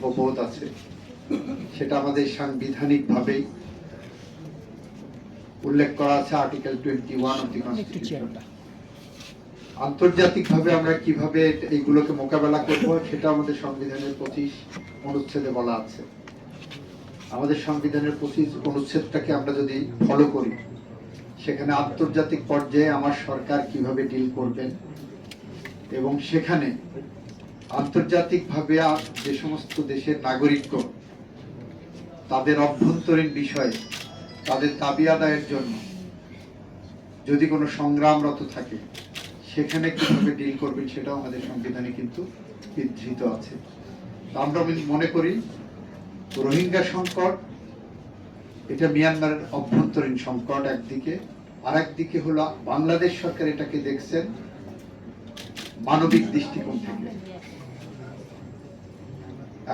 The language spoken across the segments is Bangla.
কর্তব্যবোধ আছে, সেটা আমাদের সাংবিধানিকভাবেই উল্লেখ করা আছে আর্টিকেল 21 অফ দি কনস্টিটিউশন। আন্তর্জাতিকভাবে আমরা কিভাবে এইগুলোকে মোকাবেলা করব সেটা আমাদের সংবিধানের 25 অনুচ্ছেদে বলা আছে। আমাদের সংবিধানের 25 অনুচ্ছেদটাকে আমরা যদি ফলো করি, সেখানে আন্তর্জাতিক পর্যায়ে আমার সরকার কিভাবে ডিল করবেন এবং সেখানে আন্তর্জাতিকভাবে যে সমস্ত দেশের নাগরিকগণ তাদের অভ্যন্তরীণ বিষয়ে তাদের দাবি আদায়ের জন্য যদি কোনো সংগ্রামরত থাকে, সেখানে কিভাবে ডিল করবেন সেটাও আমাদের সংবিধানে কিন্তু বিধৃত আছে। আমরা মনে করি রোহিঙ্গা সংকট এটা মিয়ানমারের অভ্যন্তরীণ সংকট একদিকে, আর একদিকে হলো বাংলাদেশ সরকার এটাকে দেখছেন মানবিক দৃষ্টিকোণ থেকে।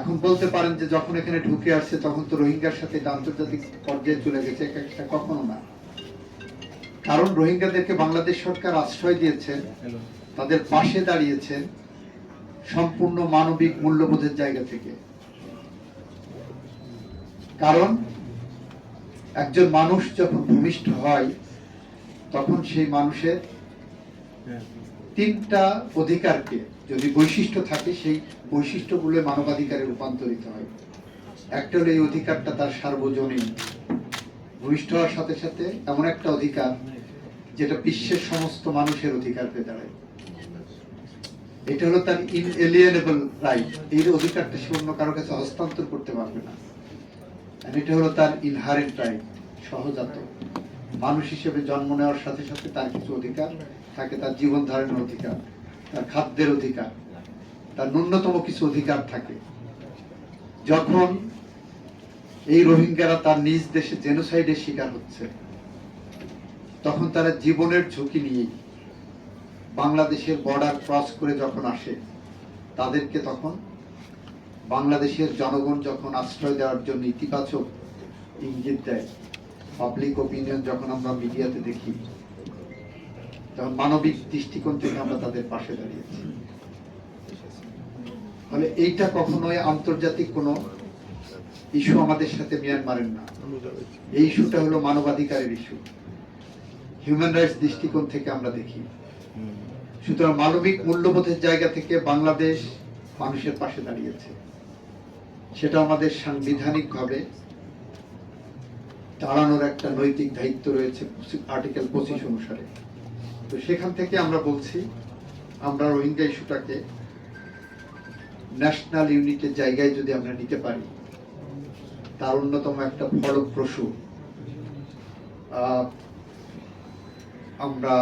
এখন বলতে পারেন যে যখন এখানে ঢুকে আসছে তখন তো রোহিঙ্গার সাথে আন্তর্জাতিক পর্যায়ে চলে গেছে, এটা কখনো না। কারণ রোহিঙ্গাদেরকে বাংলাদেশ সরকার আশ্রয় দিয়েছেন, তাদের পাশে দাঁড়িয়েছেন সম্পূর্ণ মানবিক মূল্যবোধের জায়গা থেকে। কারণ একজন মানুষ যখন ভূমিষ্ঠ হয় তখন সেই মানুষের 3টা অধিকারকে যদি বৈশিষ্ট্য থাকে, সেই বৈশিষ্ট্যগুলো মানবাধিকারে রূপান্তরিত হয়। একটা হলো এই অধিকারটা তার সার্বজনীন, ভূমিষ্ঠ হওয়ার সাথে সাথে এমন একটা অধিকার যেটা বিশ্বের সমস্ত মানুষের অধিকার হয়ে দাঁড়ায়। এটা হলো তার ইনএলিয়েনেবল রাইট, এই অধিকারটা সে অন্য কারো কাছে হস্তান্তর করতে পারবে না। এটা হলো তার ইনহারেন্ট রাইট, সহজাত। মানুষ হিসেবে জন্ম নেওয়ার সাথে সাথে তার কিছু অধিকার থাকে, তার জীবন ধারণের অধিকার, তার খাদ্যের অধিকার, তার ন্যূনতম কিছু অধিকার থাকে। যখন এই রোহিঙ্গারা তার নিজ দেশে জেনোসাইডের শিকার হচ্ছে, তখন তারা জীবনের ঝুঁকি নিয়ে বাংলাদেশের বর্ডার ক্রস করে যখন আসে, তাদেরকে তখন বাংলাদেশের জনগণ যখন আশ্রয় দেওয়ার জন্য ইতিবাচক ইঙ্গিত দেয়, পাবলিক ওপিনিয়ন যখন আমরা মিডিয়াতে দেখি, তখন মানবিক দৃষ্টিকোণ থেকে আমরা তাদের পাশে দাঁড়িয়েছি। ফলে এইটা কখনোই আন্তর্জাতিক কোনো ইস্যু আমাদের সাথে মিয়ানমারের না, এই ইস্যুটা হলো মানবাধিকারের ইস্যু, হিউম্যান রাইটস দৃষ্টিকোণ থেকে আমরা দেখি। সুতরাং মানবিক মূল্যবোধের জায়গা থেকে বাংলাদেশ মানুষের পাশে দাঁড়িয়েছে, সেটা আমাদের সাংবিধানিকভাবে দাঁড়ানোর একটা নৈতিক দায়িত্ব রয়েছে আর্টিকেল 25 অনুসারে। তো সেখান থেকে আমরা বলছি, আমরা রোহিঙ্গা ইস্যুটাকে ন্যাশনাল ইউনিটের জায়গায় যদি আমরা নিতে পারি, তার অন্যতম একটা ফলপ্রসূ আমরা